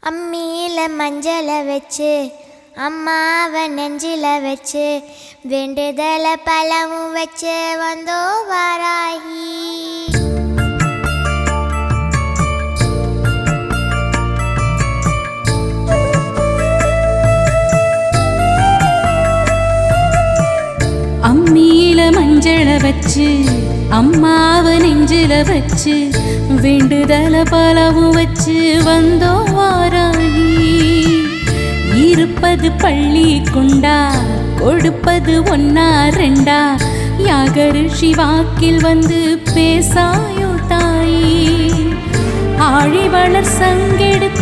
அம்மியில மஞ்சளை வச்சு அம்மாவை நெஞ்சில வச்சு வேண்டுதல பழமும் வச்சு வந்தோ வாராகி. அம்மியில மஞ்சளை வச்சு அம்மாவை நெஞ்சில வச்சு வேண்டுதல பலவும் வச்சு வந்தோ வாராகி. இருப்பது பள்ளி கொண்டா கொடுப்பது ஒன்னா ரெண்டா யாகரிஷி வாக்கில் வந்து பேசாயோ தாயி. ஆழி வளர் சங்கெடுத்து